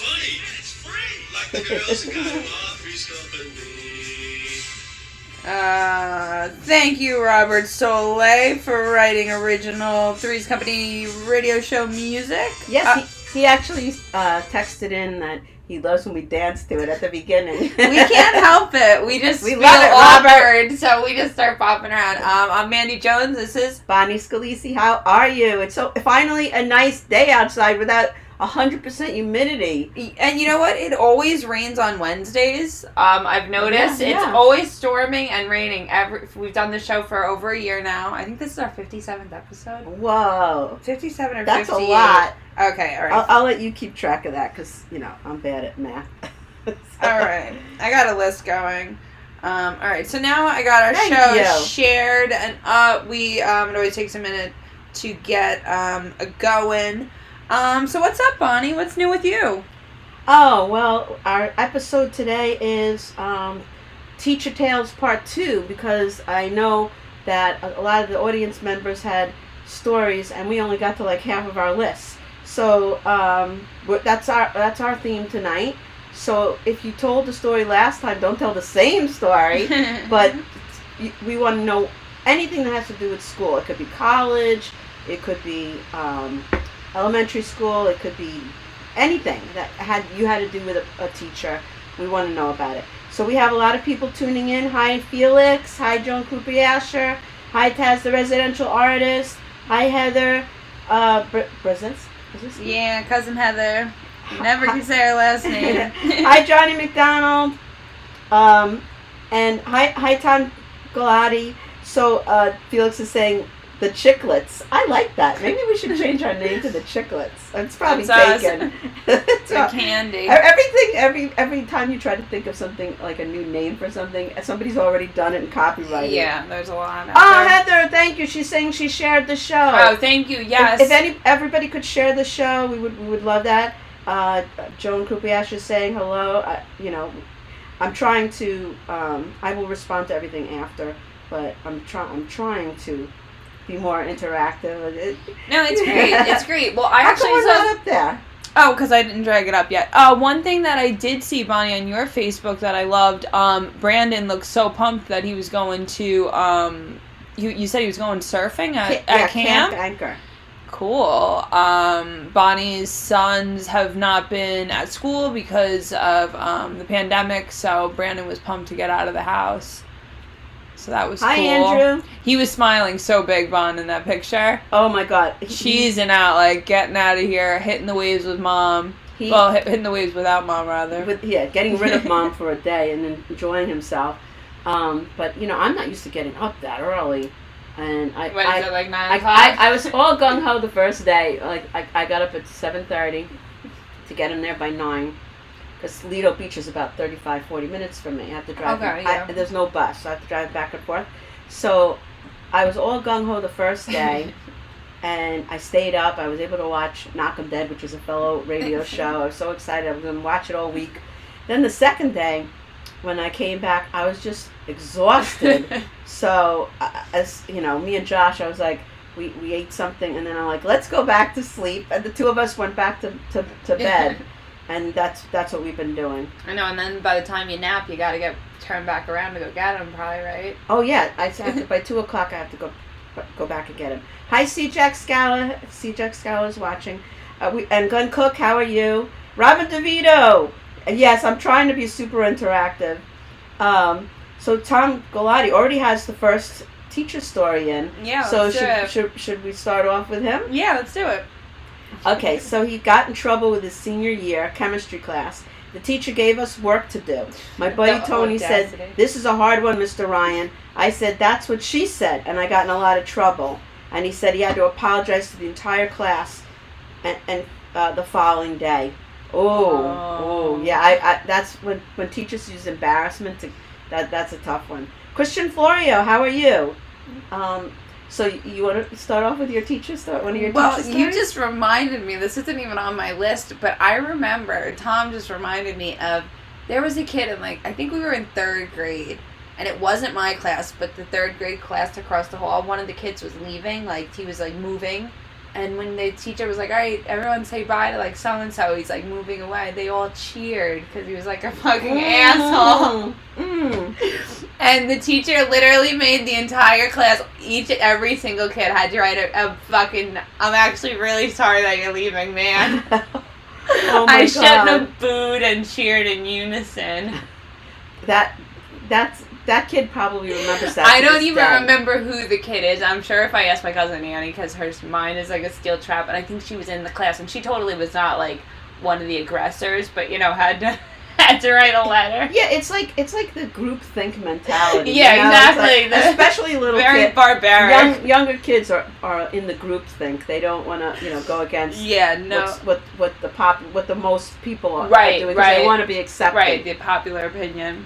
funny. It's free. Like the girls who got Three's Company. Thank you, Robert Soleil, for writing original Three's Company radio show music. Yes, he actually texted in that he loves when we dance to it at the beginning. We can't help it. We just feel love it, awkward, so we just start popping around. I'm Mandy Jones. This is Bonnie Scalisi. How are you? It's so finally a nice day outside without 100% humidity. And you know what? It always rains on Wednesdays. I've noticed Yeah. it's always storming and raining. We've done this show for over a year now. I think this is our 57th episode. Whoa. 57 or That's 58. a lot. Okay, all right. I'll let you keep track of that because, I'm bad at math. All right. I got a list going. All right. So now I got our Thank show you. shared, and it always takes a minute to get going. So what's up, Bonnie? What's new with you? Oh, well, our episode today is Teacher Tales Part 2 because I know that a lot of the audience members had stories and we only got to like half of our list. So that's our theme tonight. So if you told the story last time, don't tell the same story, but we want to know anything that has to do with school. It could be college, it could be elementary school, it could be anything that had to do with a teacher. We want to know about it. So we have a lot of people tuning in. Hi Felix, hi Joan Krupiasher, hi Taz the residential artist, hi Heather Brzezinski. Yeah, cousin Heather. Never can say her last name. Hi Johnny McDonald, and hi Tom Galati. So Felix is saying the Chicklets. I like that. Maybe we should change our name to the Chicklets. It's probably taken. It's a candy. Every time you try to think of something like a new name for something, somebody's already done it and copyrighted. Yeah, there's a lot. Heather, thank you. She's saying she shared the show. Oh, thank you. Yes. If everybody could share the show, we would love that. Joan Krupiash is saying hello. I'm trying to. I will respond to everything after, but I'm trying to be more interactive. No, it's great. It's great. Well, I How actually come we're saw not up there. Oh, because I didn't drag it up yet. One thing that I did see, Bonnie, on your Facebook that I loved, Brandon looked so pumped that he was going to, you said he was going surfing at camp? Camp Anchor. Cool. Bonnie's sons have not been at school because of the pandemic, so Brandon was pumped to get out of the house. So that was cool. Hi, Andrew. He was smiling so big, Bon, in that picture. Oh, my God. Cheesing out, like, getting out of here, hitting the waves with Mom. Hitting the waves without Mom, rather. Getting rid of Mom for a day and then enjoying himself. But, I'm not used to getting up that early. And What is it, like 9 o'clock? I was all gung-ho the first day. Like, I got up at 7:30 to get him there by 9. Because Lido Beach is about 35-40 minutes from me. I have to drive. Okay, yeah. There's no bus, so I have to drive back and forth. So I was all gung-ho the first day, and I stayed up. I was able to watch Knock 'em Dead, which is a fellow radio show. I was so excited. I was going to watch it all week. Then the second day, when I came back, I was just exhausted. So, me and Josh, I was like, we ate something, and then I'm like, let's go back to sleep. And the two of us went back to bed. And that's what we've been doing. I know, and then by the time you nap, you got to get turned back around to go get him, probably, right? Oh yeah, I have to by 2 o'clock. I have to go back and get him. Hi, C-Jack Scala. C-Jack Scala is watching. And Glenn Cook, how are you? Robin DeVito. Yes, I'm trying to be super interactive. So Tom Galati already has the first teacher story in. Yeah. So let's do it. should we start off with him? Yeah, let's do it. Okay, so he got in trouble with his senior year chemistry class. The teacher gave us work to do. My buddy Tony said, "This is a hard one, Mr. Ryan." I said, "That's what she said," and I got in a lot of trouble. And he said he had to apologize to the entire class and the following day. Yeah, I that's when teachers use embarrassment that's a tough one. Christian Florio, how are you? So you want to start off with your teacher story? One of your teacher stories? Well, you just reminded me. This isn't even on my list, but I remember Tom just reminded me of there was a kid in I think we were in 3rd grade, and it wasn't my class, but the 3rd grade class across the hall. One of the kids was leaving, he was moving, And when the teacher was like, all right, everyone say bye to, like, so-and-so, he's, like, moving away, they all cheered because he was, like, a fucking asshole. And the teacher literally made the entire class, every single kid had to write a fucking, I'm actually really sorry that you're leaving, man. Oh my I God. shouldn't have booed and cheered in unison. That kid probably remembers that. I to don't this even day. remember who the kid is. I'm sure if I asked my cousin Annie, because her mind is like a steel trap, and I think she was in the class, and she totally was not like one of the aggressors, but had to write a letter. Yeah, it's like the group think mentality. Yeah, exactly. Like, especially little very kids. barbaric. Younger kids are in the group think. They don't want to go against. Yeah, no. what the most people are doing. Because Right. they want to be accepted. Right, the popular opinion.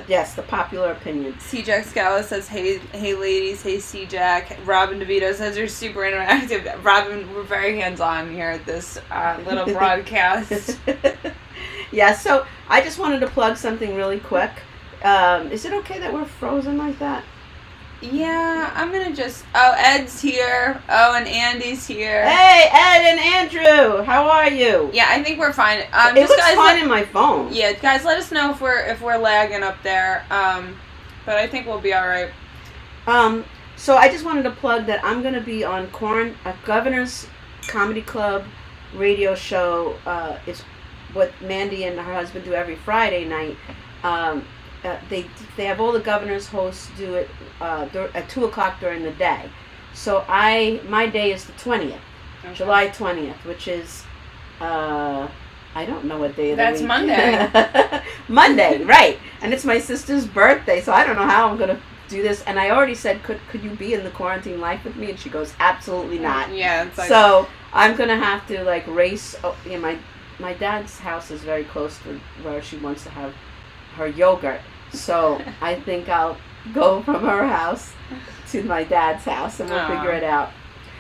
Yes, the popular opinion. C-Jack Scala says, hey ladies, hey C-Jack. Robin DeVito says, you're super interactive. Robin, we're very hands-on here at this little broadcast. Yeah, so I just wanted to plug something really quick. Is it okay that we're frozen like that? Yeah, I'm gonna Ed's here. Oh, and Andy's here. Hey, Ed and Andrew, how are you? Yeah, I think we're fine. It looks fine in my phone. Yeah, guys, let us know if we're lagging up there. But I think we'll be all right. So I just wanted to plug that I'm gonna be on Governor's Comedy Club radio show. Is what Mandy and her husband do every Friday night. They have all the governor's hosts do it at 2:00 during the day. So my day is the 20th, Okay. July 20th, which is I don't know what day of the That's week. Monday. Monday, right? And it's my sister's birthday, so I don't know how I'm gonna do this. And I already said, could you be in the quarantine life with me? And she goes, absolutely not. Yeah, it's like So I'm gonna have to race. My dad's house is very close to where she wants to have her yogurt. So I think I'll go from her house to my dad's house and we'll figure it out.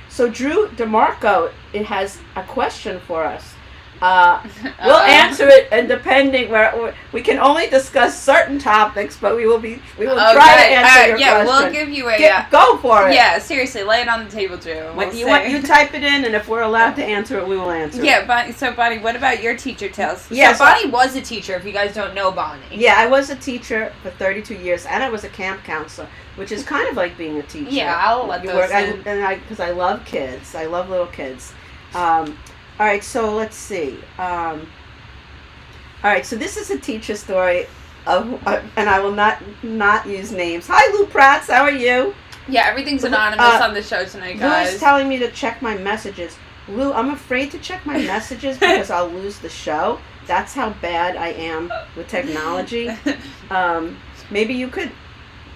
So Drew DeMarco, it has a question for us. We'll answer it, and depending where we can only discuss certain topics, but we will try to answer your question. We'll give you a go for it. Yeah, seriously, lay it on the table, Drew. You type it in, and if we're allowed to answer it, we will answer it. Yeah, Bonnie, what about your teacher tales? Yeah, so Bonnie was a teacher, if you guys don't know Bonnie. Yeah, I was a teacher for 32 years, and I was a camp counselor, which is kind of like being a teacher. Yeah, I'll let those in. Because I love kids. I love little kids. All right, so let's see. All right, so this is a teacher story of, and I will not use names. Hi, Lou Prats. How are you? Yeah, everything's anonymous on the show tonight, guys. Lou is telling me to check my messages. Lou, I'm afraid to check my messages because I'll lose the show. That's how bad I am with technology. Maybe you could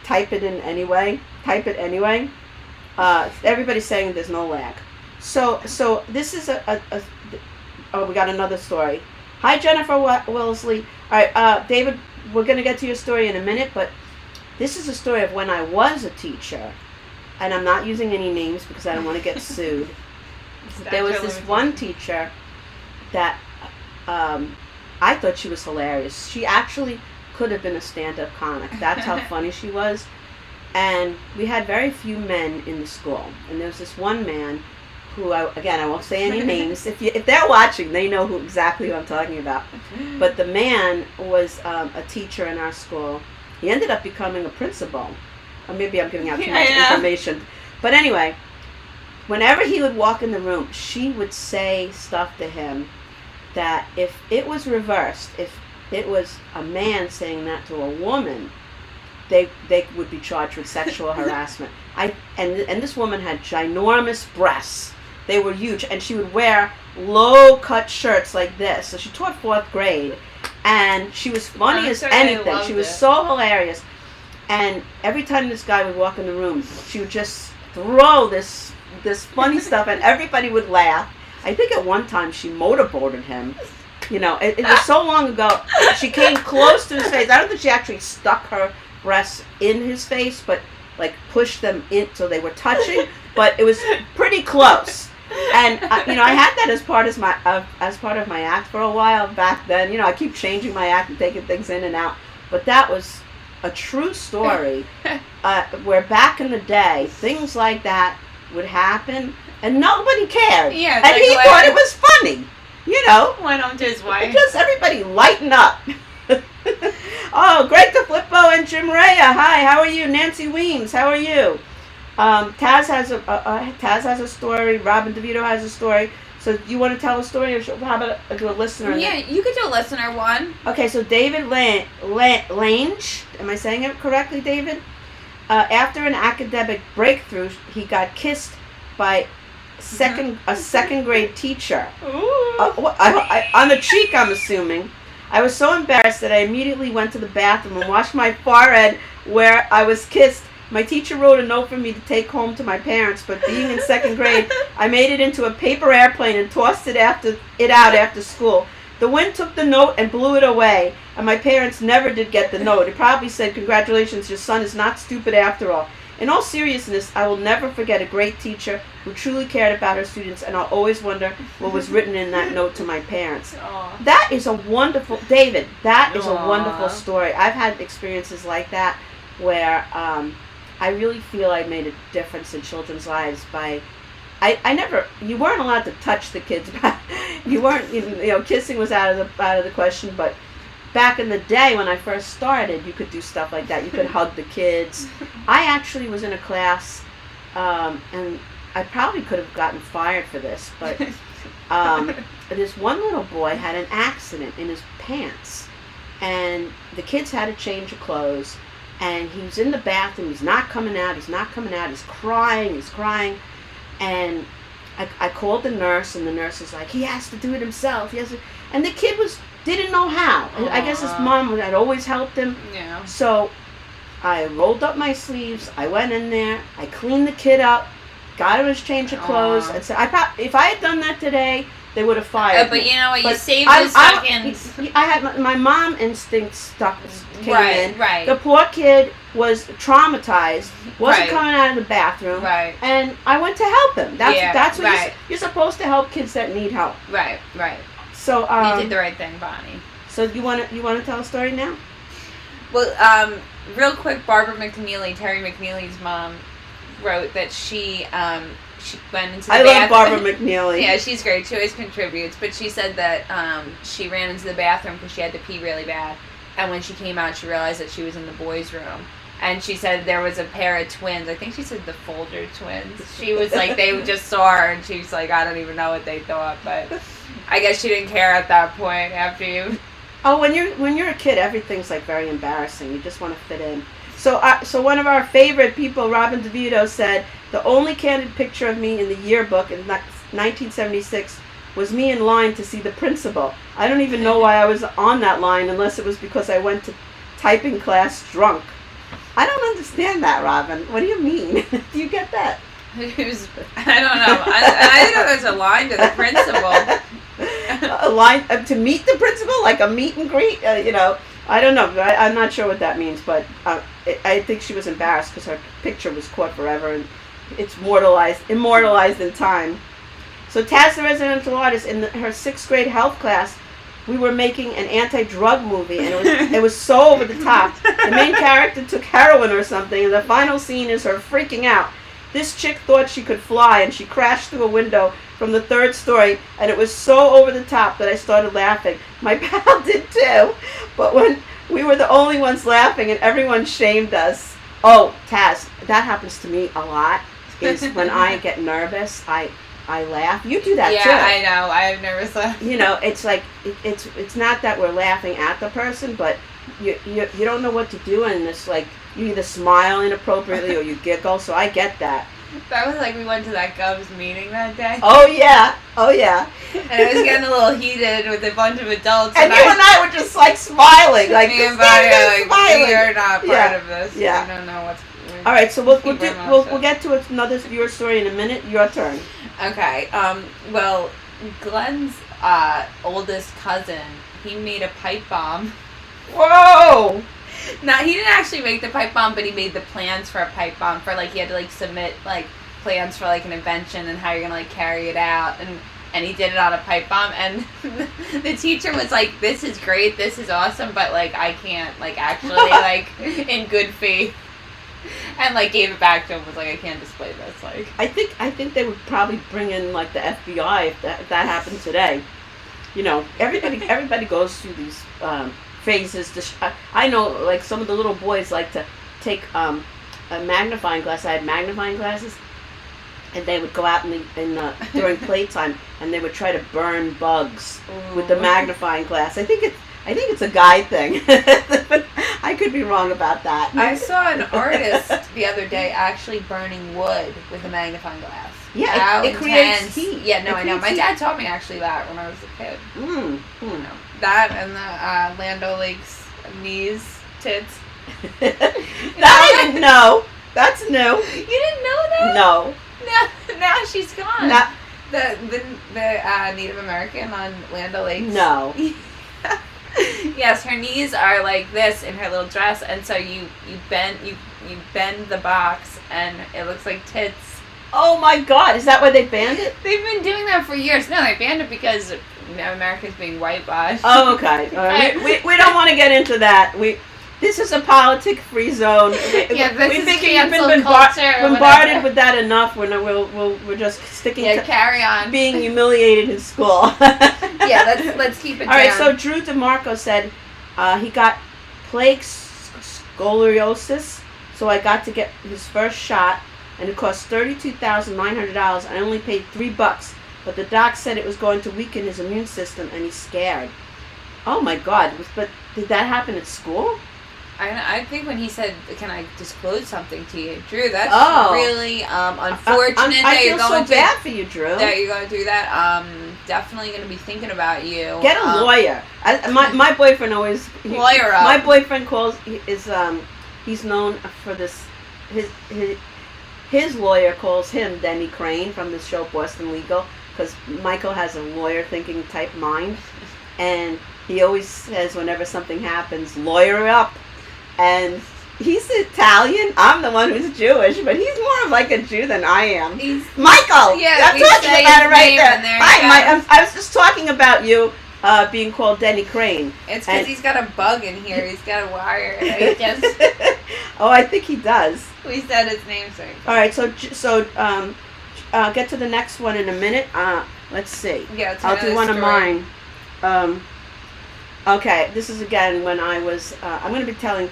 type it in anyway. Type it anyway. Everybody's saying there's no lag. So this is we got another story. Hi, Jennifer Wellesley. All right, David, we're going to get to your story in a minute, but this is a story of when I was a teacher, and I'm not using any names because I don't want to get sued. There was this one teacher that I thought she was hilarious. She actually could have been a stand-up comic. That's how funny she was. And we had very few men in the school, and there was this one man who, I won't say any names. If they're watching, they know exactly who I'm talking about. But the man was a teacher in our school. He ended up becoming a principal. Or maybe I'm giving out too much information. But anyway, whenever he would walk in the room, she would say stuff to him that if it was reversed, if it was a man saying that to a woman, they would be charged with sexual harassment. And this woman had ginormous breasts. They were huge, and she would wear low-cut shirts like this. So she taught 4th grade, and she was funny as anything. She was so hilarious. And every time this guy would walk in the room, she would just throw this funny stuff, and everybody would laugh. I think at one time she motorboated him. It was so long ago. She came close to his face. I don't think she actually stuck her breasts in his face, but pushed them in so they were touching. But it was pretty close. And I had that as part of my act for a while back then. I keep changing my act and taking things in and out. But that was a true story. Where back in the day, things like that would happen, and nobody cared. Yeah, and like he thought it was funny. You know, went home to his wife. just everybody lighten up. Oh, Greg DeFlippo and Jim Raya. Hi, how are you? Nancy Weems, how are you? Taz has a story. Robin DeVito has a story. So you want to tell a story, or how about do a listener? Yeah, you could do a listener one. Okay, so David Lange, am I saying it correctly, David? After an academic breakthrough, he got kissed by a second grade teacher. On the cheek, I'm assuming. I was so embarrassed that I immediately went to the bathroom and washed my forehead where I was kissed. My teacher wrote a note for me to take home to my parents, but being in second grade, I made it into a paper airplane and tossed it out after school. The wind took the note and blew it away, and my parents never did get the note. It probably said, "Congratulations, your son is not stupid after all." In all seriousness, I will never forget a great teacher who truly cared about her students, and I'll always wonder what was written in that note to my parents. Aww. That is a wonderful, David, that is a Aww. wonderful story. I've had experiences like that where I really feel I made a difference in children's lives by, you weren't allowed to touch the kids. You weren't, kissing was out of the question, but back in the day when I first started, you could do stuff like that. You could hug the kids. I actually was in a class, and I probably could have gotten fired for this, but this one little boy had an accident in his pants, and the kids had to change of clothes, and he was in the bathroom. He's not coming out. He's crying, and I called the nurse, and the nurse was like, "He has to do it himself. And the kid didn't know how. Aww. I guess his mom had always helped him. Yeah. So I rolled up my sleeves. I went in there. I cleaned the kid up, got him his change of clothes, Aww. and said, if I had done that today, they would have fired But me. you know what? You But saved his seconds. I had my mom instinct came in. Right. The poor kid was traumatized, wasn't Right. coming out of the bathroom, Right. and I went to help him. That's what right. you're supposed to help kids that need help. Right. So You did the right thing, Bonnie. So you want to tell a story now? Well, real quick, Terry McNeely's mom, wrote that she went into the I love bathroom. Barbara McNeely. Yeah, she's great. She always contributes. But she said that she ran into the bathroom because she had to pee really bad. And when she came out, she realized that she was in the boys' room. And she said there was a pair of twins. I think she said the Folger twins. She was like, they just saw her, and she was like, I don't even know what they thought. But I guess she didn't care at that point after you. Oh, when you're a kid, everything's like very embarrassing. You just want to fit in. So one of our favorite people, Robin DeVito, said the only candid picture of me in the yearbook in 1976 was me in line to see the principal. I don't even know why I was on that line unless it was because I went to typing class drunk. I don't understand that, Robin. What do you mean? Do you get that? I don't know. I know there's a line to the principal. A line to meet the principal, like a meet and greet. I don't know. I'm not sure what that means, but I think she was embarrassed because her picture was caught forever, and it's immortalized in time. So Taz, the residential artist, in her 6th grade health class, we were making an anti-drug movie, and it was so over the top. The main character took heroin or something, and the final scene is her freaking out. This chick thought she could fly, and she crashed through a window from the 3rd story, and it was so over the top that I started laughing. My pal did too, but when we were the only ones laughing, and everyone shamed us. Oh, Taz, that happens to me a lot, is when I get nervous, I laugh. You do that too. Yeah, I know. I have never said. It's like it's not that we're laughing at the person, but you don't know what to do, and it's like you either smile inappropriately or you giggle. So I get that. That was like we went to that Govs meeting that day. Oh yeah. And it was getting a little heated with a bunch of adults. And you and I were just like smiling, like me and this Bonnie thing are is like, smiling. we are not part of this. Yeah. We don't know what's. All right, so we'll Keep get to another viewer story in a minute. Your turn. Okay. Well, Glenn's oldest cousin, he made a pipe bomb. Whoa! No, he didn't actually make the pipe bomb, but he made the plans for a pipe bomb. For he had to submit plans for an invention and how you're gonna carry it out, and he did it on a pipe bomb. And the teacher was like, "This is great, this is awesome, but I can't actually in good faith." And like gave it back to him. Was like, I can't display this. Like, I think they would probably bring in like the FBI if that happened today. You know, everybody goes through these phases. I know, like some of the little boys like to take a magnifying glass. I had magnifying glasses, and they would go out during playtime, and they would try to burn bugs with the magnifying glass. I think it's a guy thing, but I could be wrong about that. I saw an artist the other day actually burning wood with a magnifying glass. Yeah, it creates heat. Yeah, no, I know. My dad taught me actually that when I was a kid. You know, that and the Land O'Lakes knees, tits. That I didn't know. That's new. You didn't know that? No. Now she's gone. No. The Native American on Land O'Lakes. No. Yes, her knees are like this in her little dress, and so you bend the box, and it looks like tits. Oh my God! Is that why they banned it? They've been doing that for years. No, they banned it because America's being whitewashed. Oh, okay. We don't want to get into that. This is a politic-free zone. Yeah, this is we've cancel been culture. Bombarded with that enough. We're just sticking to carry on being humiliated in school. Yeah, let's keep it down. All right. So Drew DeMarco said he got plague scoliosis, so I got to get his first shot, and it cost $32,900. I only paid $3, but the doc said it was going to weaken his immune system, and he's scared. Oh my God! But did that happen at school? I think when he said, "Can I disclose something to you, Drew?" That's really unfortunate. I feel so bad for you, Drew. That you're going through that. Definitely going to be thinking about you. Get a lawyer. My boyfriend always lawyer up. My boyfriend he's known for this. His lawyer calls him Denny Crane from the show Boston Legal, because Michael has a lawyer thinking type mind, and he always says whenever something happens, lawyer up. And he's Italian. I'm the one who's Jewish, but he's more of like a Jew than I am. Michael! Yeah, I'm talking about it right there. Hi, I was just talking about you being called Denny Crane. It's because he's got a bug in here. He's got a wire. Oh, I think he does. We said his name, sorry. All right, so get to the next one in a minute. Let's see. Yeah, I'll do one of mine. Okay, this is again when I was. I'm going to be telling.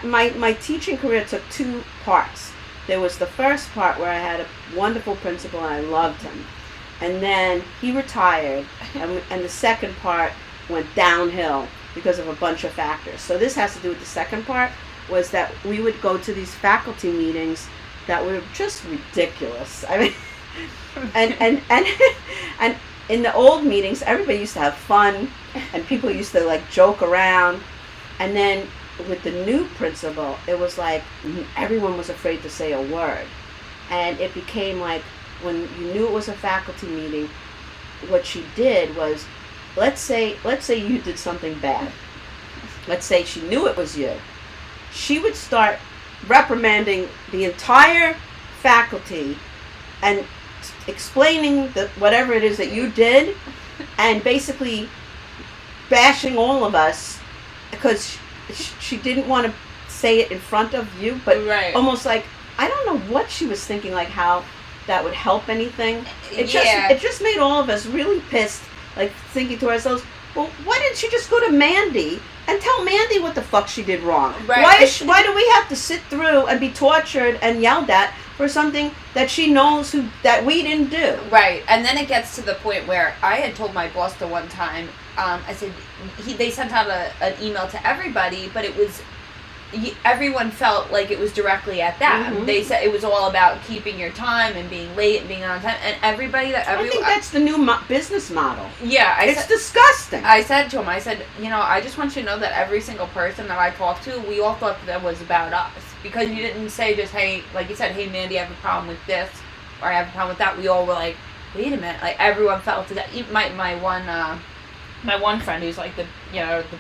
My teaching career took 2 parts. There was the first part where I had a wonderful principal and I loved him, and then he retired, and the second part went downhill because of a bunch of factors. So this has to do with the second part. Was that we would go to these faculty meetings that were just ridiculous. I mean, and in the old meetings, everybody used to have fun, and people used to like joke around, and then with the new principal, it was like everyone was afraid to say a word, and it became like when you knew it was a faculty meeting, what she did was, let's say you did something bad. Let's say she knew it was you. She would start reprimanding the entire faculty and explaining whatever it is that you did, and basically bashing all of us because she didn't want to say it in front of you, but almost like, I don't know what she was thinking, like how that would help anything. It just made all of us really pissed, like thinking to ourselves, well, why didn't she just go to Mandy and tell Mandy what the fuck she did wrong? Right. Why do we have to sit through and be tortured and yelled at for something that she knows that we didn't do? Right. And then it gets to the point where I had told my boss the one time, I said, they sent out an email to everybody, but it was, everyone felt like it was directly at them. Mm-hmm. They said it was all about keeping your time and being late and being on time, and I think that's the new business model. Yeah, it's disgusting. I said to him, I just want you to know that every single person that I talked to, we all thought that was about us, because you didn't say just, hey, like you said, hey Mandy, I have a problem with this, or I have a problem with that. We all were like, wait a minute, like everyone felt that. My one friend who's like the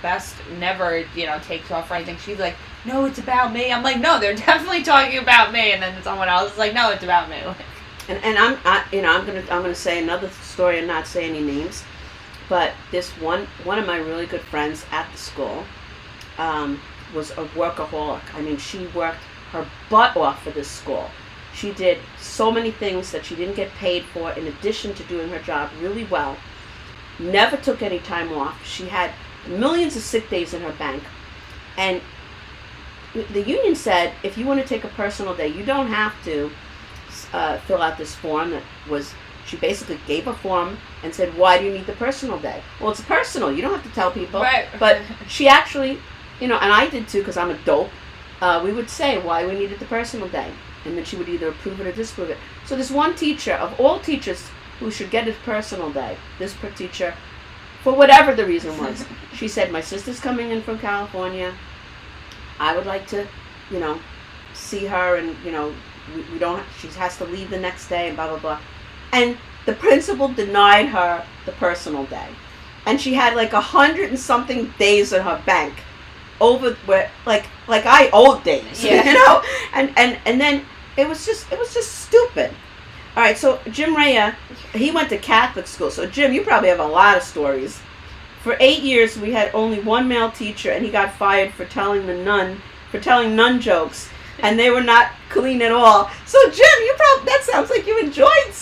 best, never takes off or anything, she's like, no, it's about me. I'm like, no, they're definitely talking about me. And then someone else is like, no, it's about me. And I'm gonna say another story and not say any names, but this one of my really good friends at the school was a workaholic. I mean, she worked her butt off for this school. She did so many things that she didn't get paid for in addition to doing her job really well. Never took any time off. She had millions of sick days in her bank. And the union said, if you want to take a personal day, you don't have to fill out this form that was, she basically gave a form and said, why do you need the personal day? Well, it's personal. You don't have to tell people. Right. But she actually, and I did too because I'm a dope, we would say why we needed the personal day. And then she would either approve it or disapprove it. So this one teacher, of all teachers who should get his personal day, this teacher, for whatever the reason was, she said, my sister's coming in from California. I would like to, see her, and, we don't, she has to leave the next day, and blah, blah, blah. And the principal denied her the personal day. And she had like 100 and something days in her bank over where, like I owed days, yeah. And then it was just stupid. All right, so Jim Rhea, he went to Catholic school. So Jim, you probably have a lot of stories. For 8 years, we had only one male teacher, and he got fired for telling nun jokes, and they were not clean at all. So Jim, that sounds like you enjoyed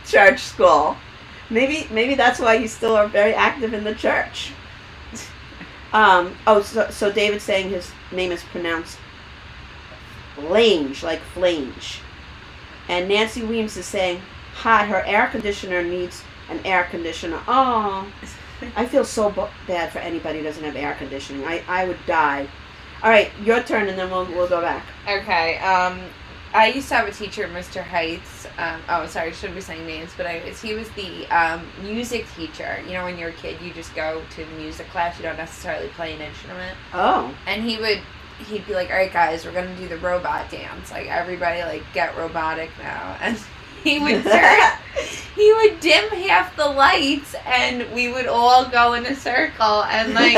church school. Maybe that's why you still are very active in the church. So David's saying his name is pronounced Lange, like flange. And Nancy Weems is saying, hi, her air conditioner needs an air conditioner. Oh, I feel so bad for anybody who doesn't have air conditioning. I would die. All right, your turn, and then we'll go back. Okay. I used to have a teacher, Mr. Heights. Sorry, I shouldn't be saying names, but he was the music teacher. You know, when you're a kid, you just go to music class. You don't necessarily play an instrument. Oh. And he'd be like, all right, guys, we're going to do the robot dance. Like, everybody, like, get robotic now. And he would dim half the lights, and we would all go in a circle and, like,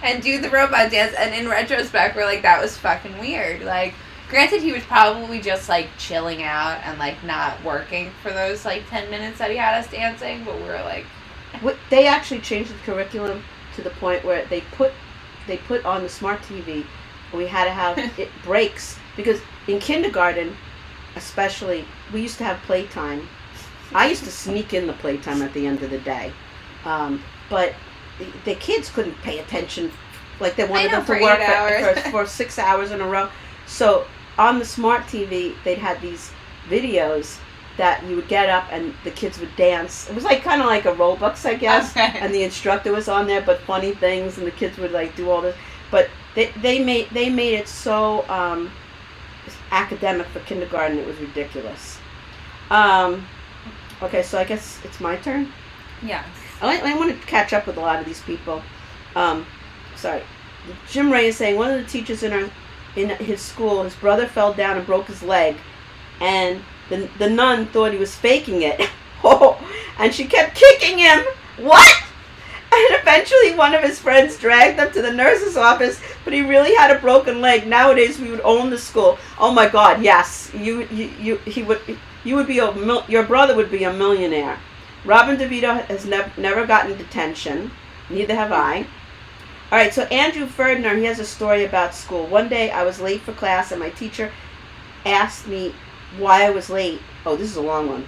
and do the robot dance. And in retrospect, we're like, that was fucking weird. Like, granted, he was probably just, like, chilling out and, like, not working for those, like, 10 minutes that he had us dancing, but we were like... They actually changed the curriculum to the point where they put on the smart TV, and we had to have it breaks, because in kindergarten, especially, we used to have playtime. I used to sneak in the playtime at the end of the day, but the kids couldn't pay attention, like they wanted them to work for 6 hours in a row. So on the smart TV, they'd had these videos that you would get up and the kids would dance. It was like kind of like a Robux, I guess. Okay. And the instructor was on there, but funny things, and the kids would like do all this. But they made it so academic for kindergarten. It was ridiculous. Okay, so I guess it's my turn. Yeah. I want to catch up with a lot of these people. Sorry. Jim Ray is saying one of the teachers in his school, his brother fell down and broke his leg, and the nun thought he was faking it. And she kept kicking him. What? And eventually one of his friends dragged him to the nurse's office, but he really had a broken leg. Nowadays we would own the school. Oh my God, yes. Your brother would be a millionaire. Robin DeVito has never gotten detention. Neither have I. All right, so Andrew Ferdinand, he has a story about school. One day I was late for class, and my teacher asked me why I was late. Oh, this is a long one.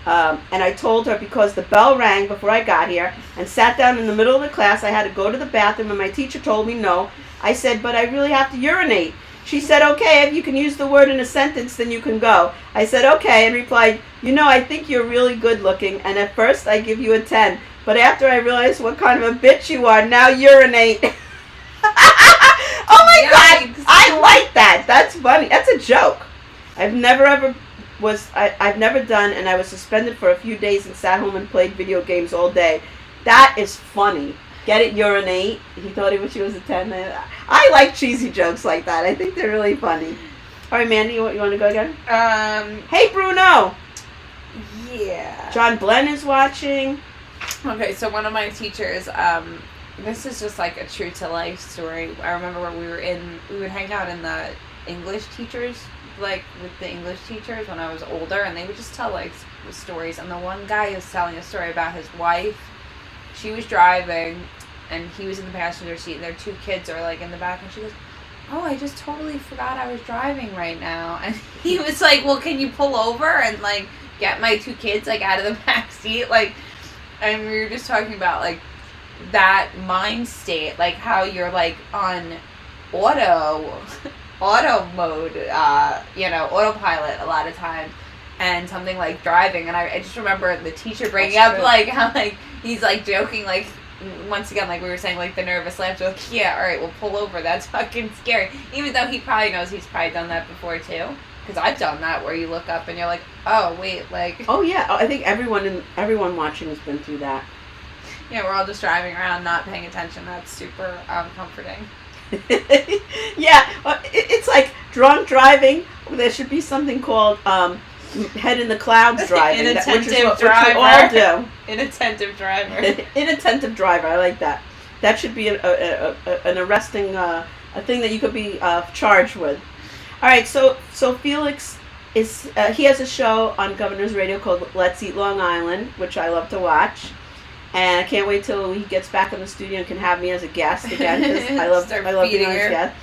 And I told her because the bell rang before I got here and sat down in the middle of the class. I had to go to the bathroom, and my teacher told me no. I said, but I really have to urinate. She said, okay, if you can use the word in a sentence, then you can go. I said, okay, and replied, I think you're really good looking, and at first I give you a 10. But after I realized what kind of a bitch you are, now urinate. Oh my God, I like that. That's funny. That's a joke. I've never done, and I was suspended for a few days and sat home and played video games all day. That is funny. Get it, urinate. He thought she was a 10. I like cheesy jokes like that. I think they're really funny. All right, Mandy, you want to go again? Hey, Bruno. Yeah. John Glenn is watching. Okay, so one of my teachers, this is just like a true to life story. I remember when we would hang out in the English teachers, like with the English teachers when I was older, and they would just tell like stories. And the one guy was telling a story about his wife. She was driving, and he was in the passenger seat, and their two kids are like in the back, and she goes, oh, I just totally forgot I was driving right now. And he was like, well, can you pull over and, like, get my 2 kids, like, out of the back seat? Like, and we were just talking about, like, that mind state, like, how you're, like, on auto mode, autopilot a lot of times. And something like driving. And I just remember the teacher bringing up, like, how, like, he's, like, joking, like, once again, like we were saying, like, the nervous laughter, like, yeah, all right, we'll pull over. That's fucking scary. Even though he probably knows he's probably done that before, too. Because I've done that, where you look up and you're like, oh, wait, like... Oh, yeah. I think everyone watching has been through that. Yeah, we're all just driving around, not paying attention. That's super comforting. Yeah, it's like drunk driving. There should be something called head in the clouds driving. Inattentive driver. Which we all do. Inattentive driver. Inattentive driver. I like that. That should be an arresting a thing that you could be charged with. All right, so Felix is he has a show on Governor's Radio called Let's Eat Long Island, which I love to watch. And I can't wait till he gets back in the studio and can have me as a guest again, because I love being his guest.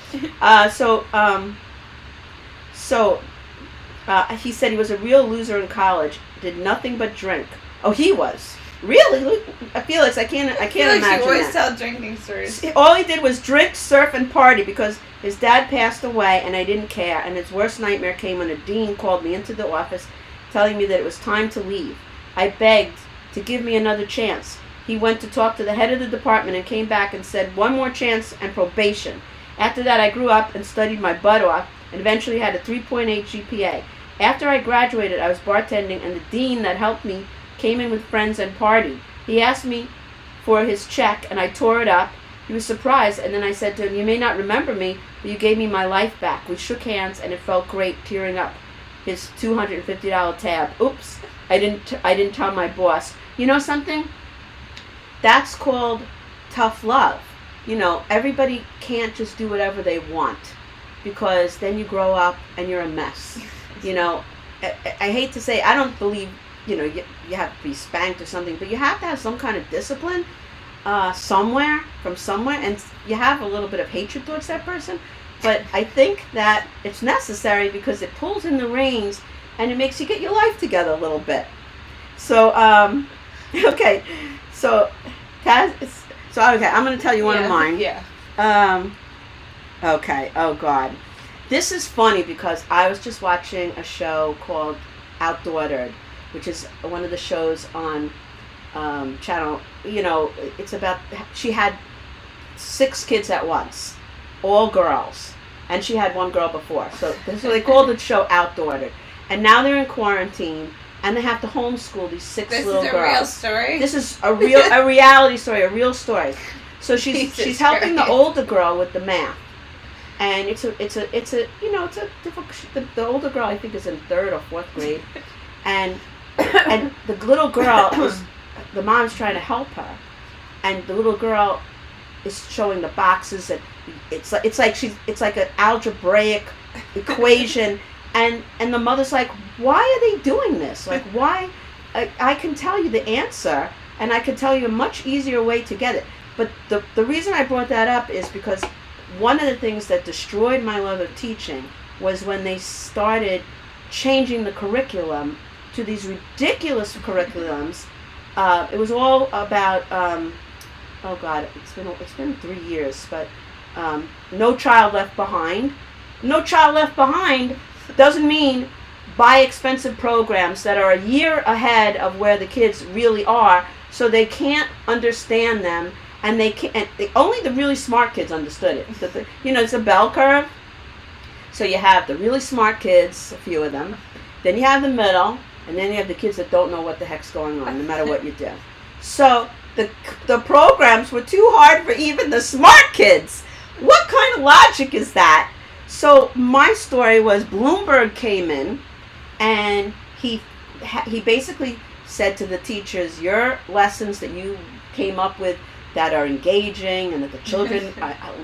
He said he was a real loser in college, did nothing but drink. Oh, he was. Really? Look, Felix, I can't imagine that. You always tell drinking stories. All he did was drink, surf, and party because his dad passed away and I didn't care. And his worst nightmare came when a dean called me into the office telling me that it was time to leave. I begged to give me another chance. He went to talk to the head of the department and came back and said, 1 more chance and probation. After that, I grew up and studied my butt off and eventually had a 3.8 GPA. After I graduated, I was bartending, and the dean that helped me came in with friends and partied. He asked me for his check, and I tore it up. He was surprised, and then I said to him, you may not remember me, but you gave me my life back. We shook hands, and it felt great, tearing up his $250 tab. Oops, I didn't tell my boss. You know something? That's called tough love. You know, everybody can't just do whatever they want, because then you grow up and you're a mess. You know, I hate to say, I don't believe, you know, you have to be spanked or something, but you have to have some kind of discipline somewhere, and you have a little bit of hatred towards that person. But I think that it's necessary because it pulls in the reins and it makes you get your life together a little bit. So, okay. So, okay, I'm going to tell you one of mine. Yeah. Okay, oh God. This is funny because I was just watching a show called Outdaughtered, which is one of the shows on channel, you know, it's about, she had 6 kids at once, all girls, and she had 1 girl before. So they called the show Outdaughtered. And now they're in quarantine, and they have to homeschool these 6 little girls. This is a real story? This is a reality story, a real story. So she's helping the older girl with the math. And it's a difficult, the older girl I think is in 3rd or 4th grade. And the little girl the mom's trying to help her, and the little girl is showing the boxes, and it's like an algebraic equation, and the mother's like, why are they doing this? Like, why? I can tell you the answer, and I can tell you a much easier way to get it. But the reason I brought that up is because one of the things that destroyed my love of teaching was when they started changing the curriculum to these ridiculous curriculums. It was all about, oh God, it's been 3 years, but No Child Left Behind. No Child Left Behind doesn't mean buy expensive programs that are a year ahead of where the kids really are, so they can't understand them, and only the really smart kids understood it. It's a bell curve. So you have the really smart kids, a few of them, then you have the middle, and then you have the kids that don't know what the heck's going on, no matter what you do. So the programs were too hard for even the smart kids. What kind of logic is that? So my story was Bloomberg came in, and he basically said to the teachers, your lessons that you came up with that are engaging and that the children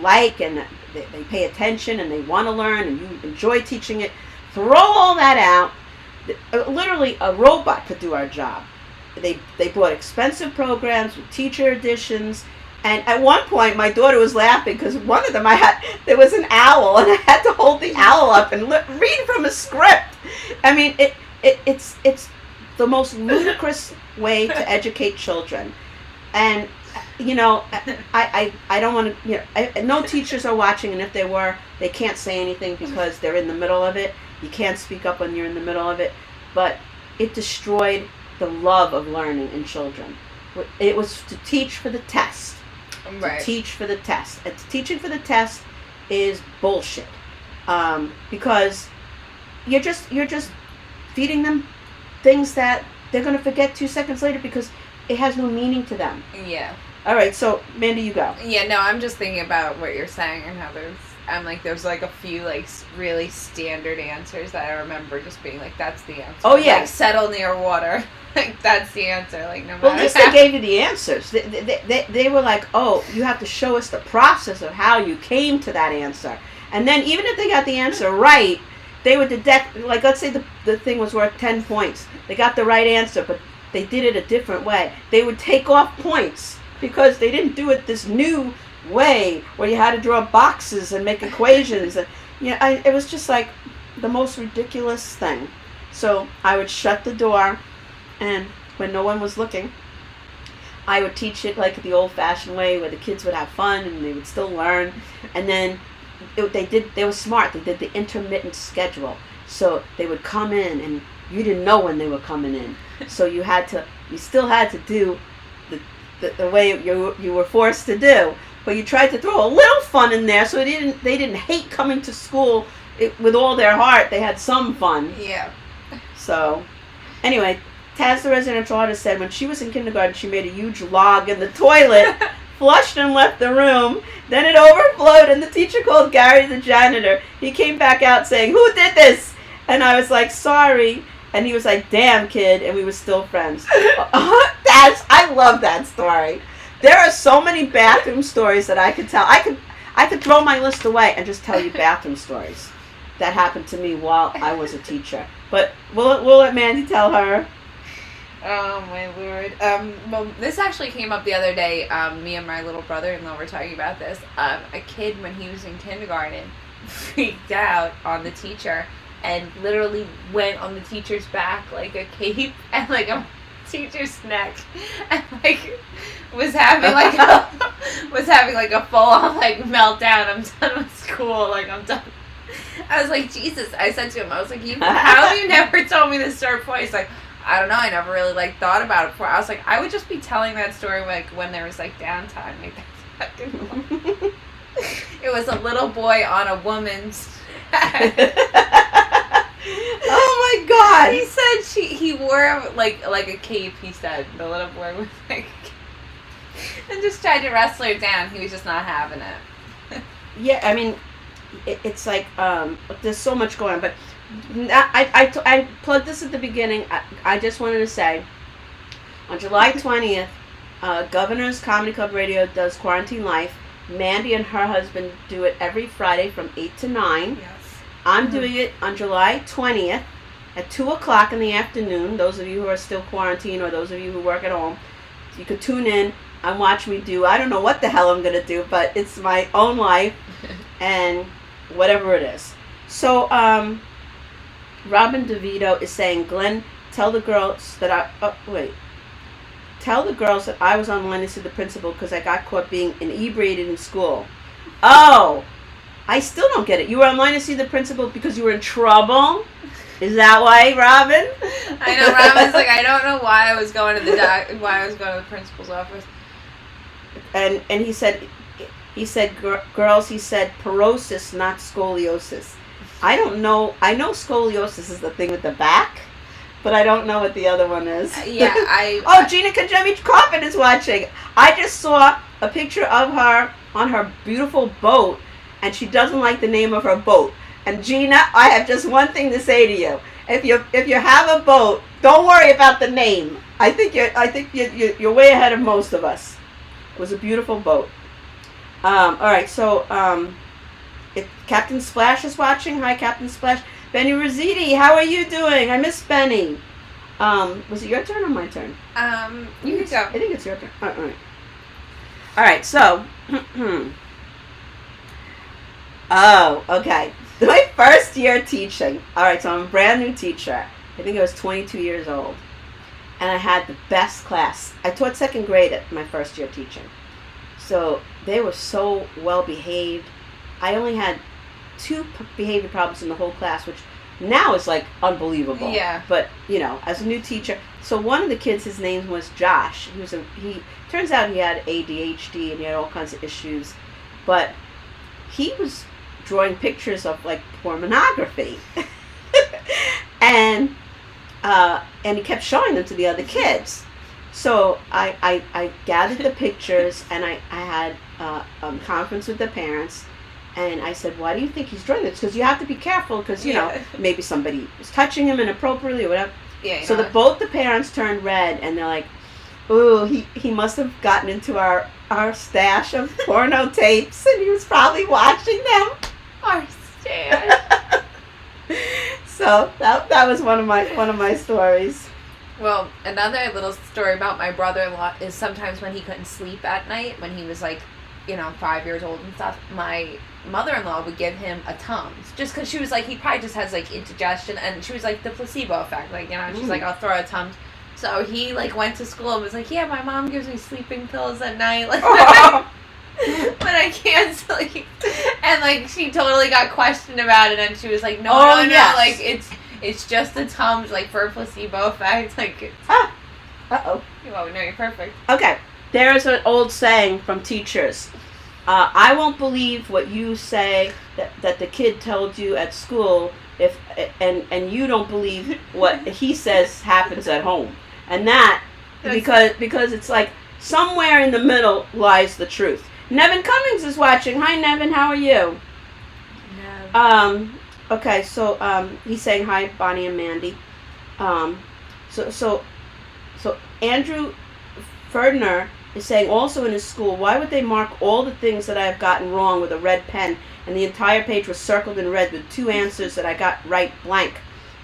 like and they pay attention and they want to learn and you enjoy teaching it, throw all that out. Literally a robot could do our job. They bought expensive programs with teacher editions, And at one point, my daughter was laughing because one of them there was an owl, and I had to hold the owl up and read from a script. I mean, it's the most ludicrous way to educate children. And, you know, I don't want to, you know, no teachers are watching, and if they were, they can't say anything because they're in the middle of it. You can't speak up when you're in the middle of it. But it destroyed the love of learning in children. It was to teach for the test. Right. To teach for the test. And teaching for the test is bullshit. Because you're just feeding them things that they're going to forget 2 seconds later because it has no meaning to them. Yeah. All right, so Mandy, you go. Yeah, no, I'm just thinking about what you're saying and how there's like a few like really standard answers that I remember just being like, that's the answer. Oh yeah, like, settle near water. Like that's the answer. Like no matter. Well, at least they gave you the answers. They were like, oh, you have to show us the process of how you came to that answer. And then even if they got the answer right, they would deduct, like let's say the thing was worth 10 points. They got the right answer, but they did it a different way. They would take off points because they didn't do it this new way where you had to draw boxes and make equations. And it was just like the most ridiculous thing. So I would shut the door, and when no one was looking, I would teach it like the old-fashioned way where the kids would have fun and they would still learn. And then they were smart. They did the intermittent schedule. So they would come in and you didn't know when they were coming in. So you still had to do the way you were forced to do. But you tried to throw a little fun in there so they didn't hate coming to school with all their heart. They had some fun. Yeah. So, anyway, Taz, the residential artist, said when she was in kindergarten, she made a huge log in the toilet, flushed and left the room. Then it overflowed, and the teacher called Gary, the janitor. He came back out saying, "Who did this?" And I was like, "Sorry." And he was like, "Damn, kid," and we were still friends. I love that story. There are so many bathroom stories that I could tell. I could throw my list away and just tell you bathroom stories that happened to me while I was a teacher. But we'll let Mandy tell her. Oh my lord. Well, this actually came up the other day. Me and my little brother-in-law were talking about this. A kid, when he was in kindergarten, freaked out on the teacher and literally went on the teacher's back like a cape and like a teacher's neck, and like was having like a full-on like meltdown. I'm done with school. Like I'm done. I was like, Jesus. I said to him, I was like, how have you never told me this story before? He's like, I don't know. I never really like thought about it before. I was like, I would just be telling that story like when there was like downtime. Like that's fucking. It was a little boy on a woman's. Oh my God! He said he wore like a cape. He said the little boy was like, and just tried to wrestle her down. He was just not having it. Yeah, I mean, it's like there's so much going on. But I plugged this at the beginning. I just wanted to say, on July 20th, Governor's Comedy Club Radio does Quarantine Life. Mandy and her husband do it every Friday from 8 to 9. Yes. I'm doing it on July 20th at 2 o'clock in the afternoon. Those of you who are still quarantined or those of you who work at home, you could tune in and watch me do, I don't know what the hell I'm going to do, but it's my own life and whatever it is. So, Robin DeVito is saying, Glenn, tell the girls that I was online to see the principal because I got caught being inebriated in school. Oh, I still don't get it. You were online to see the principal because you were in trouble? Is that why, Robin? I know. Robin's like, I don't know why I was going to the principal's office. And he said, girls, he said porosis, not scoliosis. I don't know. I know scoliosis is the thing with the back, but I don't know what the other one is. Yeah, Gina Kajemi Coffin is watching. I just saw a picture of her on her beautiful boat, and she doesn't like the name of her boat. And Gina, I have just one thing to say to you. If you have a boat, don't worry about the name. I think you're way ahead of most of us. It was a beautiful boat. All right, so if Captain Splash is watching, hi Captain Splash. Benny Rositi, how are you doing? I miss Benny. Was it your turn or my turn? You can go. I think it's your turn. All right. All right, so. Oh, okay. My first year teaching. All right, so I'm a brand new teacher. I think I was 22 years old. And I had the best class. I taught second grade at my first year teaching. So they were so well behaved. I only had 2 behavior problems in the whole class, which now is like unbelievable. Yeah. But, as a new teacher. So one of the kids, his name was Josh. He turns out he had ADHD and he had all kinds of issues. But he was drawing pictures of like pornography. and he kept showing them to the other kids. So I gathered the pictures and I had a conference with the parents, and I said, why do you think he's drawing this? Because you have to be careful because, maybe somebody was touching him inappropriately or whatever. Yeah. So both the parents turned red and they're like, ooh, he must have gotten into our stash of porno tapes and he was probably watching them. Our stash. So that was one of my stories. Well, another little story about my brother-in-law is sometimes when he couldn't sleep at night, when he was like, 5 years old and stuff, my mother-in-law would give him a Tums. Just because she was like, he probably just has like indigestion, and she was like, the placebo effect. Like, she's like, I'll throw a Tums. So he like went to school and was like, yeah, my mom gives me sleeping pills at night. Like, when I can't sleep. And like, she totally got questioned about it, and she was like, no, yes. like, it's just a Tums, like, for a placebo effect. Like, Uh-oh. No, you're perfect. Okay. There's an old saying from teachers. I won't believe what you say that the kid told you at school and you don't believe what he says happens at home. And that, because it's like somewhere in the middle lies the truth. Nevin Cummings is watching. Hi, Nevin. How are you? No. Okay, so he's saying hi, Bonnie and Mandy. So Andrew Ferdner is saying also in his school, why would they mark all the things that I have gotten wrong with a red pen and the entire page was circled in red with 2 answers that I got right blank?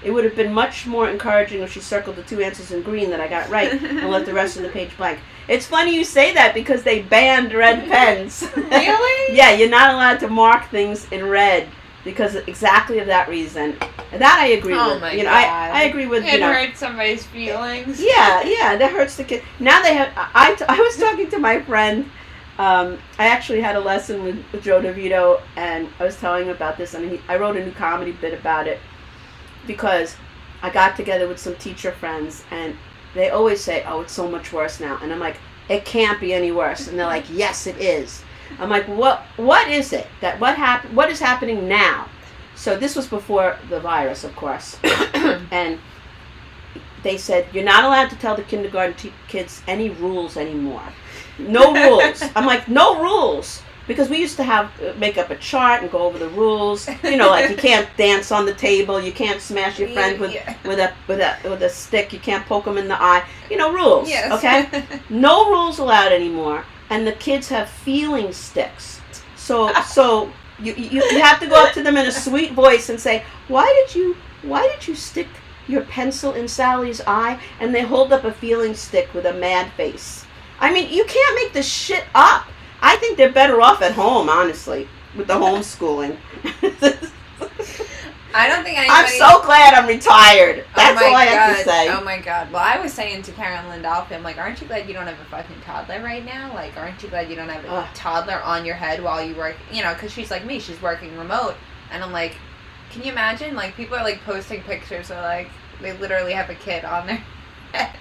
It would have been much more encouraging if she circled the 2 answers in green that I got right and left the rest of the page blank. It's funny you say that because they banned red pens. Really? Yeah, you're not allowed to mark things in red because exactly of that reason. And that I agree with. Oh my God. I agree with, It hurts somebody's feelings. Yeah, that hurts the kid. Now they have, I was talking to my friend, I actually had a lesson with Joe DeVito, and I was telling him about this, and I wrote a new comedy bit about it, because I got together with some teacher friends, and they always say, oh, it's so much worse now. And I'm like, it can't be any worse. And they're like, yes, it is. I'm like, what is it? What is happening now? So this was before the virus, of course. And they said, you're not allowed to tell the kindergarten kids any rules anymore. No rules. I'm like, no rules. Because we used to make up a chart and go over the rules. Like you can't dance on the table, you can't smash your friend with a stick, you can't poke them in the eye. Rules. Yes. Okay? No rules allowed anymore. And the kids have feeling sticks. So you have to go up to them in a sweet voice and say, why did you stick your pencil in Sally's eye? And they hold up a feeling stick with a mad face. I mean, you can't make this shit up. I think they're better off at home, honestly, with the homeschooling. I don't think anybody... I'm so glad I'm retired. That's all I have to say. Oh my God. Well, I was saying to Karen Lindolfi, I'm like, aren't you glad you don't have a fucking toddler right now? Like, aren't you glad you don't have a toddler on your head while you work? Because she's like me, she's working remote. And I'm like, can you imagine? Like, people are like posting pictures of like, they literally have a kid on their head.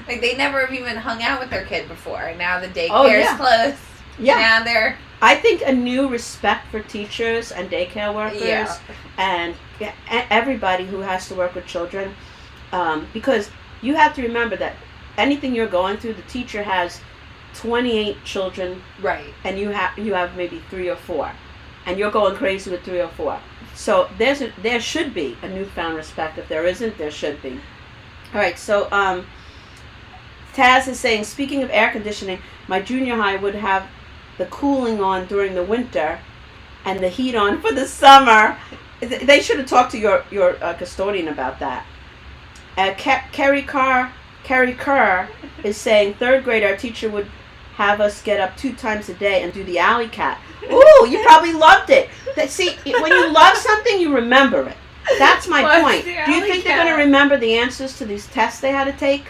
Like, they never have even hung out with their kid before. And now the daycare is closed. Yeah. Now they're... I think a new respect for teachers and daycare workers and everybody who has to work with children, because you have to remember that anything you're going through, the teacher has 28 children, right? And you have maybe 3 or 4, and you're going crazy with 3 or 4. So there should be a newfound respect. If there isn't, there should be. All right. So Taz is saying, speaking of air conditioning, my junior high would have the cooling on during the winter and the heat on for the summer. They should have talked to your custodian about that. Carrie Kerr is saying, 3rd grade, our teacher would have us get up 2 times a day and do the alley cat. Ooh, you probably loved it. See, when you love something, you remember it. That's my point. Do you think they're going to remember the answers to these tests they had to take?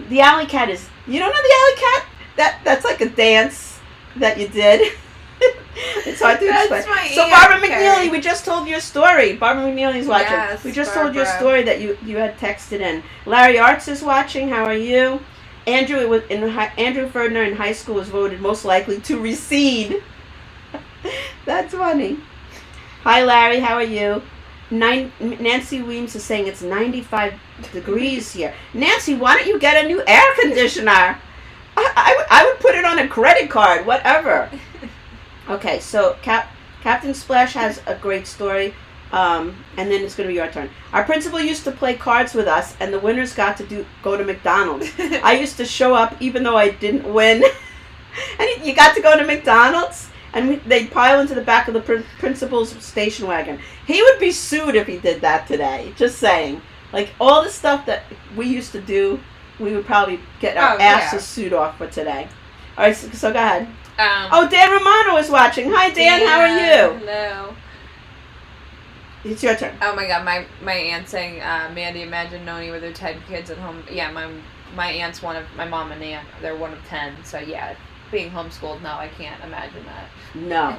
The alley cat is, you don't know the alley cat? That's like a dance that you did. It's hard to explain. So Barbara McNeely, we just told your story. Barbara McNeely's watching. Yes, We just Barbara. told your story that you had texted in. Larry Arts is watching. How are you? Andrew Ferdner in high school was voted most likely to recede. That's funny. Hi Larry, how are you? Nancy Weems is saying it's 95 degrees here. Nancy, why don't you get a new air conditioner? I would put it on a credit card, whatever. Okay, so Captain Splash has a great story, and then it's going to be your turn. Our principal used to play cards with us, and the winners got to go to McDonald's. I used to show up even though I didn't win. And you got to go to McDonald's, and they'd pile into the back of the principal's station wagon. He would be sued if he did that today, just saying. Like, all the stuff that we used to do, we would probably get our asses sued off for today. All right, so go ahead. Dan Romano is watching. Hi, Dan. How are you? Hello. It's your turn. Oh my God, my aunt saying, Mandy, imagine Noni with her 10 kids at home. Yeah, my aunt's my mom and aunt, they're one of 10. So yeah, being homeschooled, no, I can't imagine that. No.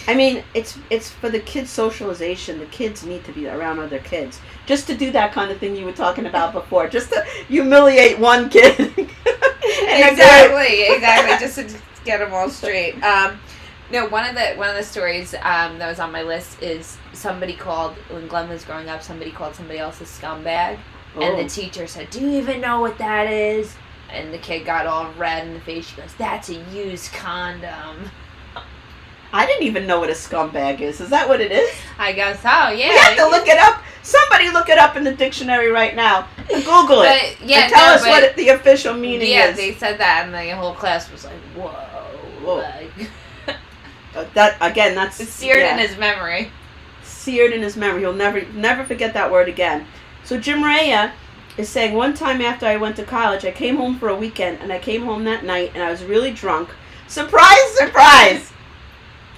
I mean, it's for the kids' socialization. The kids need to be around other kids. Just to do that kind of thing you were talking about before. Just to humiliate one kid. Exactly. Just to get them all straight. No, one of the stories that was on my list is when Glenn was growing up, somebody called somebody else a scumbag. Oh. And the teacher said, "Do you even know what that is?" And the kid got all red in the face. She goes, "That's a used condom." I didn't even know what a scumbag is. Is that what it is? I guess so, yeah. We have to look it up. Somebody look it up in the dictionary right now. Google it. But, yeah, and tell us what the official meaning is. Yeah, they said that, and the whole class was like, whoa. Like, that's... It's seared in his memory. Seared in his memory. He'll never forget that word again. So Jim Raya is saying, one time after I went to college, I came home for a weekend, and I came home that night, and I was really drunk. Surprise, surprise!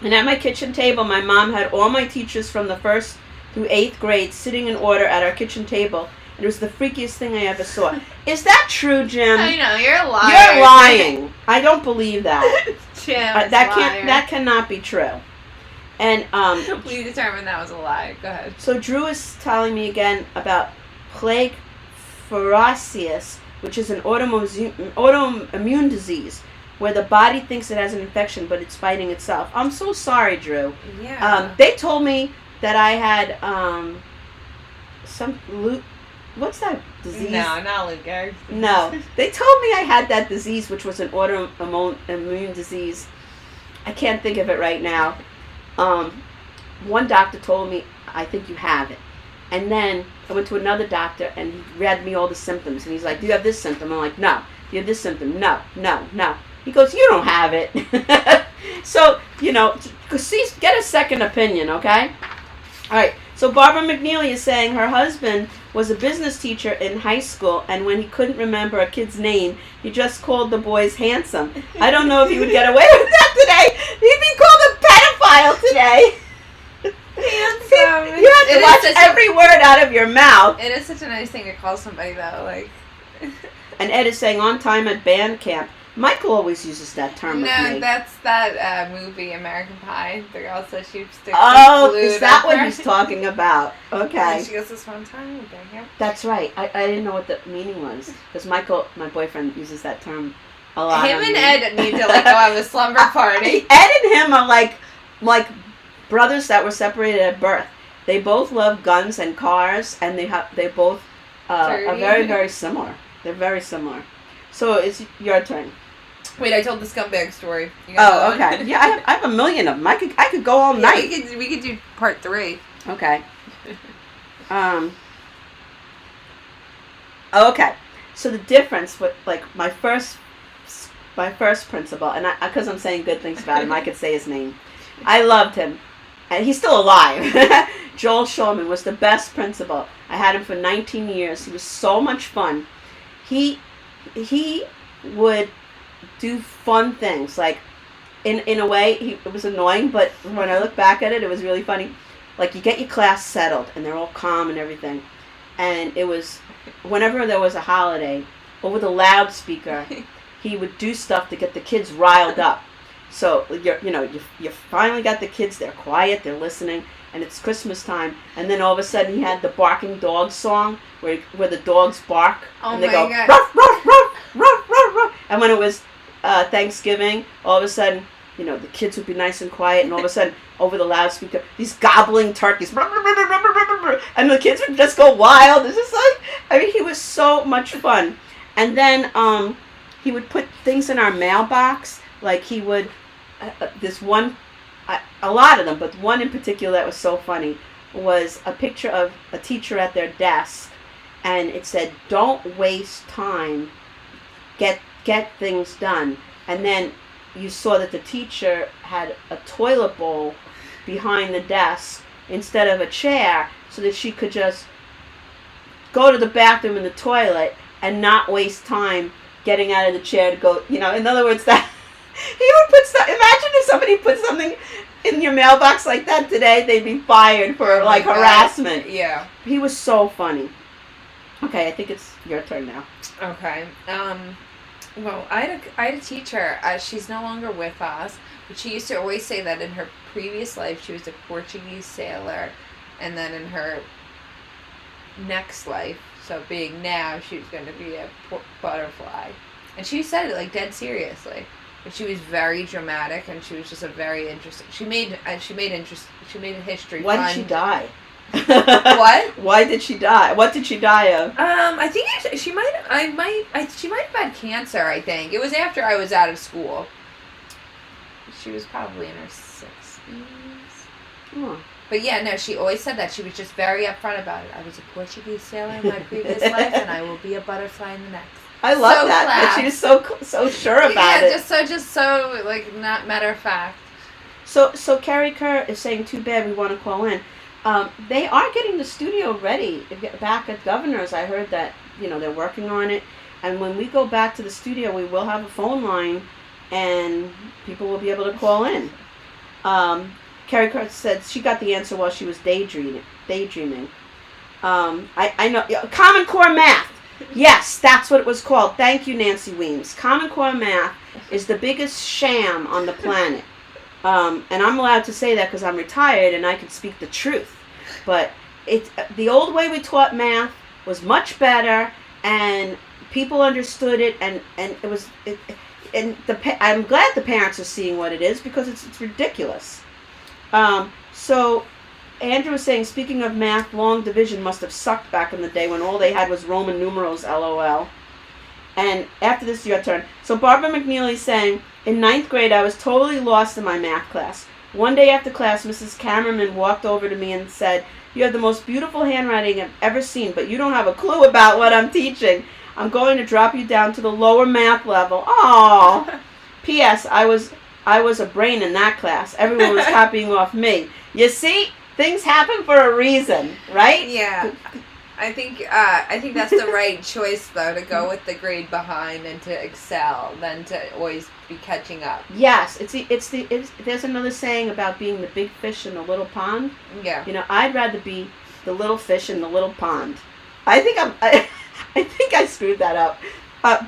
And at my kitchen table, my mom had all my teachers from the 1st through 8th grade sitting in order at our kitchen table. And it was the freakiest thing I ever saw. Is that true, Jim? I know, you're a liar. You're lying. I don't believe that. Jim, that cannot be true. And we determined that was a lie. Go ahead. So Drew is telling me again about plague psoriasis, which is an autoimmune disease, where the body thinks it has an infection, but it's fighting itself. I'm so sorry, Drew. Yeah. They told me that I had what's that disease? No, not Lou Gehrig's. No. They told me I had that disease, which was an autoimmune disease. I can't think of it right now. One doctor told me, I think you have it. And then I went to another doctor, and he read me all the symptoms. And he's like, do you have this symptom? I'm like, no. Do you have this symptom? No. He goes, you don't have it. So, get a second opinion, okay? All right. So Barbara McNeely is saying her husband was a business teacher in high school, and when he couldn't remember a kid's name, he just called the boys handsome. I don't know if he would get away with that today. He'd be called a pedophile today. Handsome. You have to watch every word out of your mouth. It is such a nice thing to call somebody, though. Like. And Ed is saying, on time at band camp. Michael always uses that term with me. No, that's that movie, American Pie. The girl says she sticks Oh, is that what he's talking about? Okay. And she goes, this one time at band camp. That's right. I didn't know what the meaning was. Because Michael, my boyfriend, uses that term a lot. Him and Ed need to go have a slumber party. Ed and him are like brothers that were separated at birth. They both love guns and cars, and they both are very, very similar. They're very similar. So it's your turn. Wait, I told the scumbag story. Oh, okay. Yeah, I have a million of them. I could go all night. We could do part 3. Okay. Okay. So the difference with my first principal, and because I'm saying good things about him, I could say his name. I loved him, and he's still alive. Joel Shulman was the best principal. I had him for 19 years. He was so much fun. He would do fun things. Like, in a way, it was annoying, but when I look back at it, it was really funny. Like, you get your class settled, and they're all calm and everything. And it was, whenever there was a holiday, over the loudspeaker, he would do stuff to get the kids riled up. So, you finally got the kids, they're quiet, they're listening, and it's Christmas time, and then all of a sudden he had the barking dog song, where the dogs bark, and they go, God. ruff, ruff, ruff, ruff, ruff, ruff. And when it was Thanksgiving, all of a sudden, the kids would be nice and quiet, and all of a sudden, over the loudspeaker, these gobbling turkeys, and the kids would just go wild. It's just like, he was so much fun. And then he would put things in our mailbox, like he would, this one, a lot of them, but one in particular that was so funny was a picture of a teacher at their desk, and it said, "Don't waste time, get things done." And then you saw that the teacher had a toilet bowl behind the desk instead of a chair, so that she could just go to the bathroom in the toilet and not waste time getting out of the chair to go, in other words, that he would put stuff. Imagine if somebody put something in your mailbox like that today, they'd be fired for harassment. Yeah. He was so funny. Okay, I think it's your turn now. Okay. Well, I had a teacher. She's no longer with us, but she used to always say that in her previous life she was a Portuguese sailor, and then in her next life, so being now, she was going to be a butterfly. And she said it like dead seriously. But she was very dramatic, and she was just a very interesting. She made a history. Why fun. did she die? What? Why did she die? What did she die of? I think she might have had cancer. I think it was after I was out of school. She was probably in her 60s. Oh. But yeah, no, she always said that. She was just very upfront about it. I was a Portuguese sailor in my previous life, and I will be a butterfly in the next. I love so that. Class. That she was so sure about it. Yeah, just so like not matter of fact. So Carrie Kerr is saying, too bad we want to call in. They are getting the studio ready back at Governor's. I heard that they're working on it, and when we go back to the studio, we will have a phone line, and people will be able to call in. Carrie Kerr said she got the answer while she was daydreaming. I know Common Core math. Yes, that's what it was called. Thank you, Nancy Weems. Common Core math is the biggest sham on the planet. And I'm allowed to say that because I'm retired and I can speak the truth. But the old way we taught math was much better, and people understood it, and it was. I'm glad the parents are seeing what it is, because it's ridiculous. So Andrew was saying, speaking of math, long division must have sucked back in the day when all they had was Roman numerals, LOL. And after this, your turn. So Barbara McNeely's saying, in 9th grade, I was totally lost in my math class. One day after class, Mrs. Cameraman walked over to me and said, "You have the most beautiful handwriting I've ever seen, but you don't have a clue about what I'm teaching. I'm going to drop you down to the lower math level." Oh. P.S. I was a brain in that class. Everyone was copying off me. You see? Things happen for a reason, right? Yeah. I think that's the right choice, though, to go with the grade behind and to excel than to always be catching up. Yes, there's another saying about being the big fish in the little pond. Yeah. I'd rather be the little fish in the little pond. I think I screwed that up,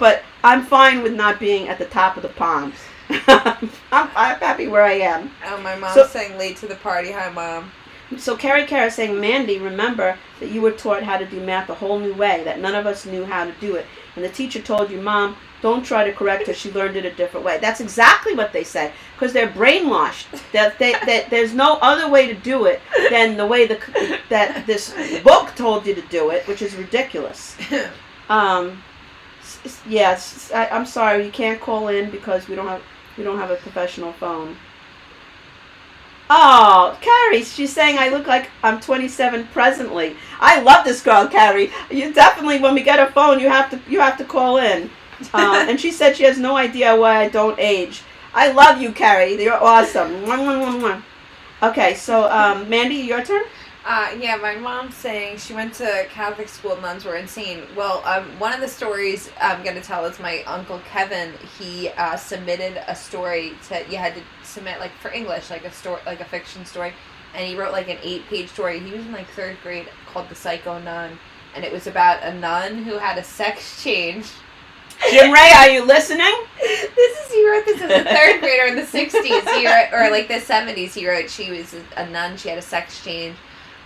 but I'm fine with not being at the top of the pond. I'm happy where I am. Oh, my mom's saying late to the party. Hi, Mom. So Carrie Kerr is saying, Mandy, remember that you were taught how to do math a whole new way, that none of us knew how to do it. And the teacher told you, Mom, don't try to correct her, she learned it a different way. That's exactly what they say, because they're brainwashed. That there's no other way to do it than the way that this book told you to do it, which is ridiculous. Yes, I'm sorry, you can't call in because we don't have a professional phone. Oh, Carrie, she's saying I look like I'm 27 presently. I love this girl, Carrie. You definitely, when we get a phone, you have to call in. And she said she has no idea why I don't age. I love you, Carrie. You're awesome. Okay, so Mandy, your turn. Yeah, my mom's saying she went to Catholic school. Nuns were insane. Well, one of the stories I'm going to tell is my uncle Kevin. He submitted a story you had to submit like for English, like a story, like a fiction story, and he wrote like an 8-page story. He was in like 3rd grade, called The Psycho Nun, and it was about a nun who had a sex change. Jim Ray, are you listening? He wrote this as a 3rd grader in the 60s. He wrote, or like the 70s. He wrote she was a nun. She had a sex change.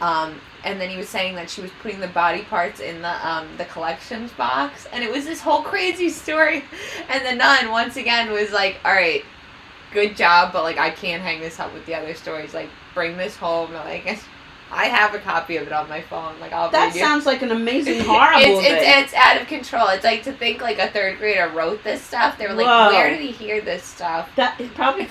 And then he was saying that she was putting the body parts in the collections box, and it was this whole crazy story. And the nun once again was like, "All right, good job, but like I can't hang this up with the other stories. Like, bring this home." Like, I have a copy of it on my phone. Like, I'll That read you. sounds like an amazing horror movie. It's out of control. It's like to think like a 3rd grader wrote this stuff. They were like, Whoa. "Where did he hear this stuff?" That is probably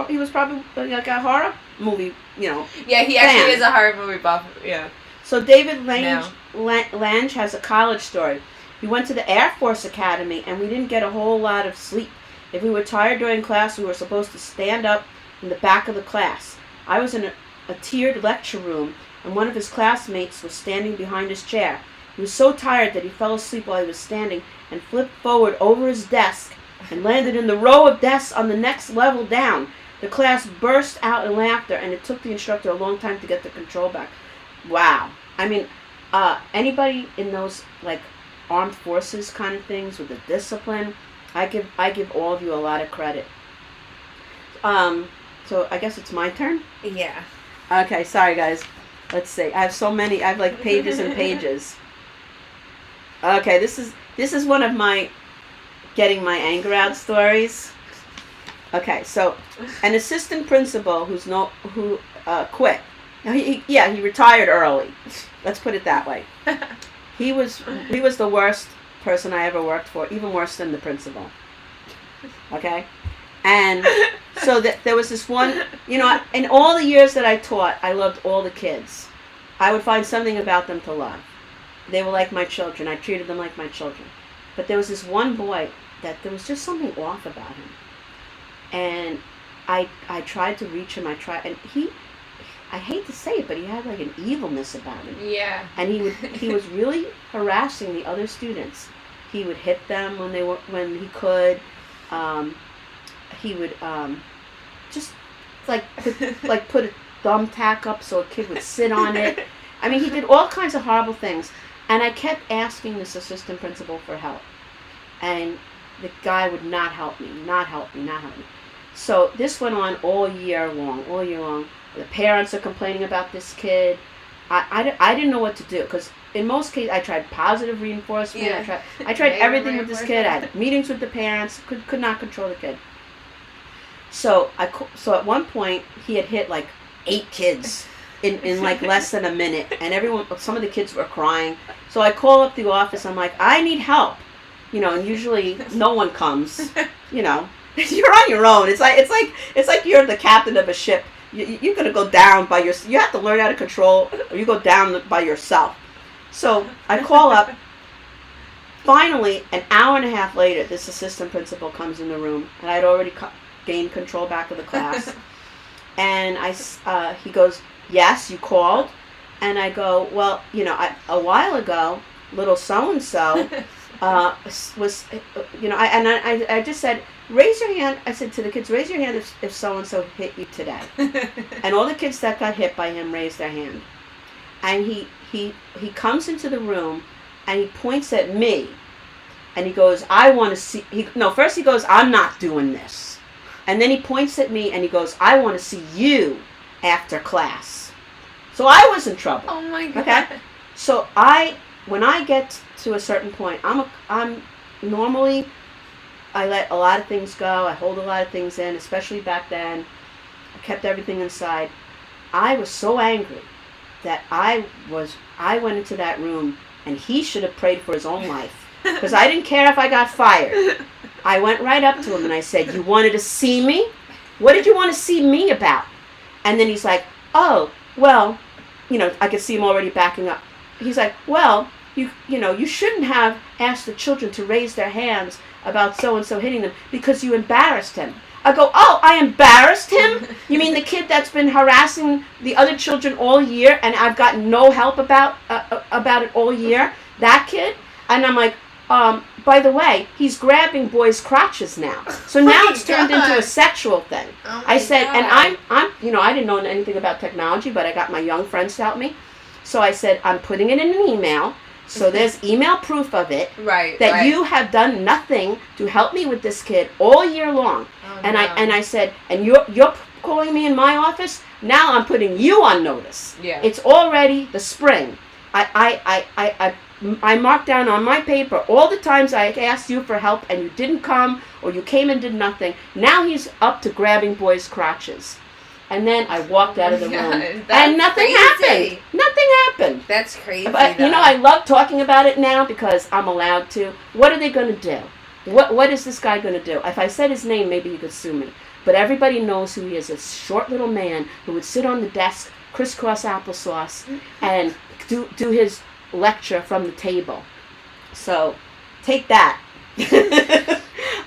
he was probably like a horror movie, you know. Yeah, he actually is a horror movie buff. Yeah. So David Lange has a college story. We went to the Air Force Academy and we didn't get a whole lot of sleep. If we were tired during class, we were supposed to stand up in the back of the class. I was in a tiered lecture room, and one of his classmates was standing behind his chair. He was so tired that he fell asleep while he was standing and flipped forward over his desk and landed in the row of desks on the next level down. The class burst out in laughter, and it took the instructor a long time to get the control back. Wow. I mean, anybody in those like armed forces kind of things with the discipline, I give all of you a lot of credit. So I guess it's my turn? Yeah. Okay, sorry guys. Let's see. I have so many. I have like pages and pages. Okay, this is one of my getting my anger out stories. Okay, so an assistant principal who quit. Now he retired early. Let's put it that way. He was the worst person I ever worked for, even worse than the principal. Okay? And so there was this one, you know, in all the years that I taught, I loved all the kids. I would find something about them to love. They were like my children. I treated them like my children. But there was this one boy that there was just something off about him. And I tried to reach him. And I hate to say it, but he had like an evilness about him. Yeah. And he was really harassing the other students. He would hit them when he could. He would just put a thumbtack up so a kid would sit on it. I mean, he did all kinds of horrible things. And I kept asking this assistant principal for help. And the guy would not help me. So this went on all year long. The parents are complaining about this kid. I didn't know what to do, because in most cases I tried positive reinforcement. Yeah. I tried everything with this kid. I had meetings with the parents. Could not control the kid. So at one point he had hit like 8 kids in like less than a minute, and some of the kids were crying. So I call up the office. I'm like, I need help, you know, and usually no one comes. You know, you're on your own. It's like you're the captain of a ship. You're gonna go down by yourself. You have to learn how to control, or you go down by yourself. So I call up. Finally, an hour and a half later, this assistant principal comes in the room, and I'd already gained control back of the class. And he goes, "Yes, you called." And I go, "Well, you know, a while ago, little so-and-so was, you know," I just said, "Raise your hand." I said to the kids, "Raise your hand if so-and-so hit you today." And all the kids that got hit by him raised their hand. And he comes into the room, and he points at me, and he goes, "I want to see," first he goes, "I'm not doing this." And then he points at me, and he goes, "I want to see you after class." So I was in trouble. Oh my God. Okay? So when I get to a certain point, I'm normally, I let a lot of things go. I hold a lot of things in, especially back then. I kept everything inside. I was so angry that I went into that room, and he should have prayed for his own life, because I didn't care if I got fired. I went right up to him and I said, "You wanted to see me? What did you want to see me about?" And then he's like, "Oh, well," you know, I could see him already backing up. He's like, "Well, you shouldn't have asked the children to raise their hands about so-and-so hitting them, because you embarrassed him." I go, oh, I embarrassed him? You mean the kid that's been harassing the other children all year and I've gotten no help about it all year? That kid? And I'm like, by the way, he's grabbing boys' crotches now. So now it's turned into a sexual thing. Oh I said, God. and I'm, I didn't know anything about technology, but I got my young friends to help me. So I said, I'm putting it in an email. So there's email proof of it. Right. That you have done nothing to help me with this kid all year long. Oh, And no. I said, and you're calling me in my office? Now I'm putting you on notice. Yeah. It's already the spring. I marked down on my paper all the times I asked you for help and you didn't come or you came and did nothing. Now he's up to grabbing boys' crotches. And then I walked out of the room. And nothing happened. Nothing happened. That's crazy. But you know, I love talking about it now because I'm allowed to. What are they going to do? What is this guy going to do? If I said his name, maybe he could sue me. But everybody knows who he is. A short little man who would sit on the desk, crisscross applesauce, and do his lecture from the table. So, take that.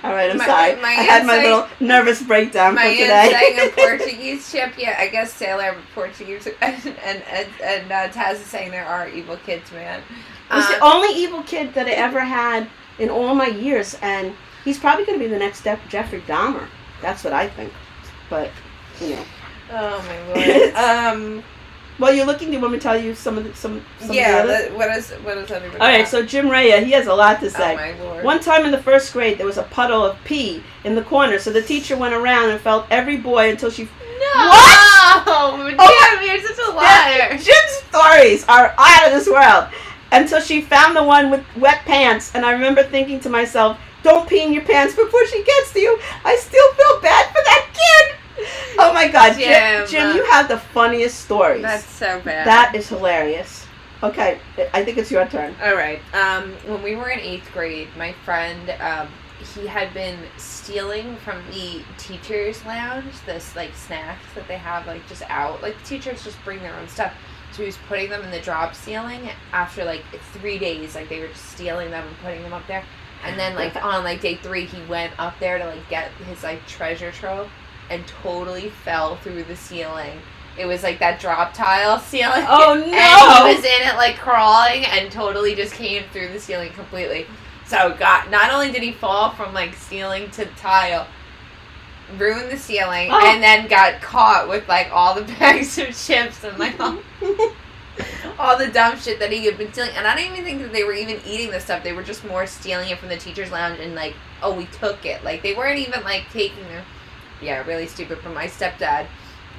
All right, I'm sorry. I had my little nervous breakdown for today. My aunt sang a Portuguese chip. Yeah, I guess Sailor Portuguese. And Taz is saying there are evil kids, man. It was the only evil kid that I ever had in all my years, and he's probably going to be the next Jeffrey Dahmer. That's what I think. But, you know. Oh, my Lord. Well, you're looking. Do you want me to tell you some of the what is everybody? All right, so Jim Raya, he has a lot to say. Oh, my Lord. One time in the first grade, there was a puddle of pee in the corner, so the teacher went around and felt every boy until she... No! What? Oh, Jim, you're such a liar. Jim's stories are out of this world. Until she found the one with wet pants, and I remember thinking to myself, don't pee in your pants before she gets to you. I still feel bad for that kid. Oh my God, Jim, you have the funniest stories. That's so bad. That is hilarious. Okay, I think it's your turn. All right. When we were in 8th grade, my friend, he had been stealing from the teachers' lounge this like snacks that they have like just out. Like the teachers just bring their own stuff. So he was putting them in the drop ceiling after like 3 days. Like they were just stealing them and putting them up there. And then like on like day 3, he went up there to like get his like treasure trove. And totally fell through the ceiling. It was like that drop tile ceiling. Oh no! And he was in it like crawling and totally just came through the ceiling completely. So God, not only did he fall from like ceiling to tile, ruined the ceiling, and then got caught with like all the bags of chips and like all the dumb shit that he had been stealing. And I don't even think that they were even eating the stuff. They were just more stealing it from the teacher's lounge and like, oh, we took it. Like they weren't even like taking the... Yeah, really stupid. But my stepdad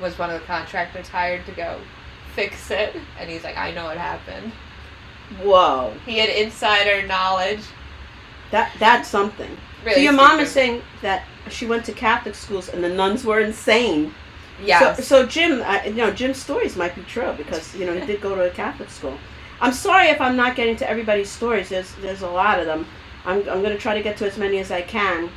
was one of the contractors hired to go fix it. And he's like, I know what happened. Whoa. He had insider knowledge. That's something. Really so your stupid. mom is saying that she went to Catholic schools and the nuns were insane. Yeah. So Jim, Jim's stories might be true because, he did go to a Catholic school. I'm sorry if I'm not getting to everybody's stories. There's a lot of them. I'm going to try to get to as many as I can.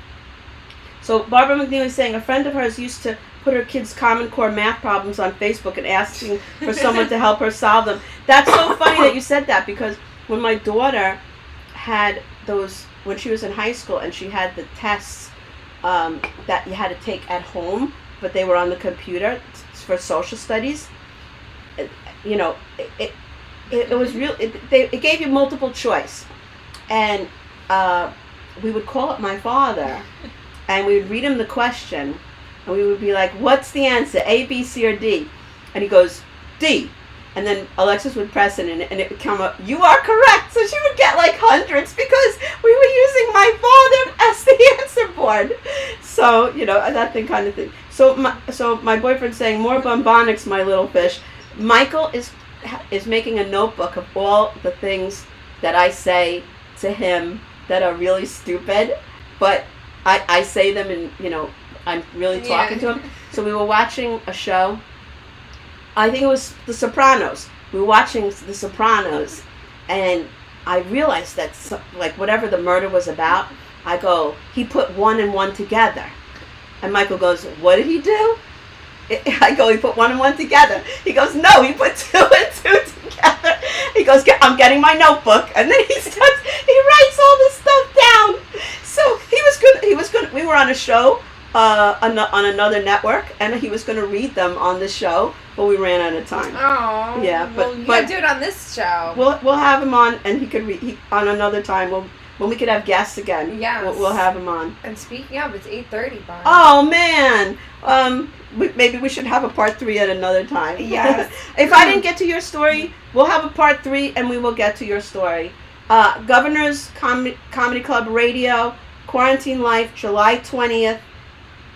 So Barbara McNeil is saying a friend of hers used to put her kids' Common Core math problems on Facebook and asking for someone to help her solve them. That's so funny that you said that because when my daughter had those, when she was in high school and she had the tests that you had to take at home, but they were on the computer for social studies, it was real. It gave you multiple choice, and we would call up my father. And we would read him the question, and we would be like, what's the answer, A, B, C, or D? And he goes, D. And then Alexis would press it, and it would come up, you are correct. So she would get like hundreds because we were using my father as the answer board. So, that thing kind of thing. So my boyfriend's saying, more bombonics, my little fish. Michael is making a notebook of all the things that I say to him that are really stupid, but I say them and, I'm really talking to him. So we were watching a show. I think it was The Sopranos. We were watching The Sopranos. And I realized that, whatever the murder was about, I go, he put 1 and 1 together. And Michael goes, what did he do? I go, he put 1 and 1 together. He goes, no, he put 2 and 2 together. He goes, I'm getting my notebook. And then he writes all this stuff down. So he was good. We were on a show on another network, and he was going to read them on the show, but we ran out of time. Oh. Yeah, Well, you gotta do it on this show. We'll have him on, and he could read on another time. When we could have guests again. Yes. We'll have him on. And speaking of, it's 8:30, Bonnie. Oh man. Maybe we should have a part 3 at another time. Yes. If I didn't get to your story, we'll have a part 3, and we will get to your story. Governor's Comedy Club Radio, Quarantine Life, July 20th.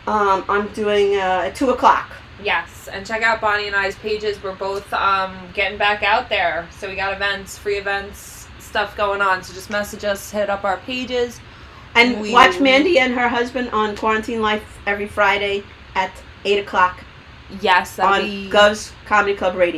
I'm doing at 2:00. Yes, and check out Bonnie and I's pages. We're both getting back out there. So we got events, free events, stuff going on. So just message us, hit up our pages. And watch Mandy and her husband on Quarantine Life every Friday at 8:00 Yes, on Gov's Comedy Club Radio.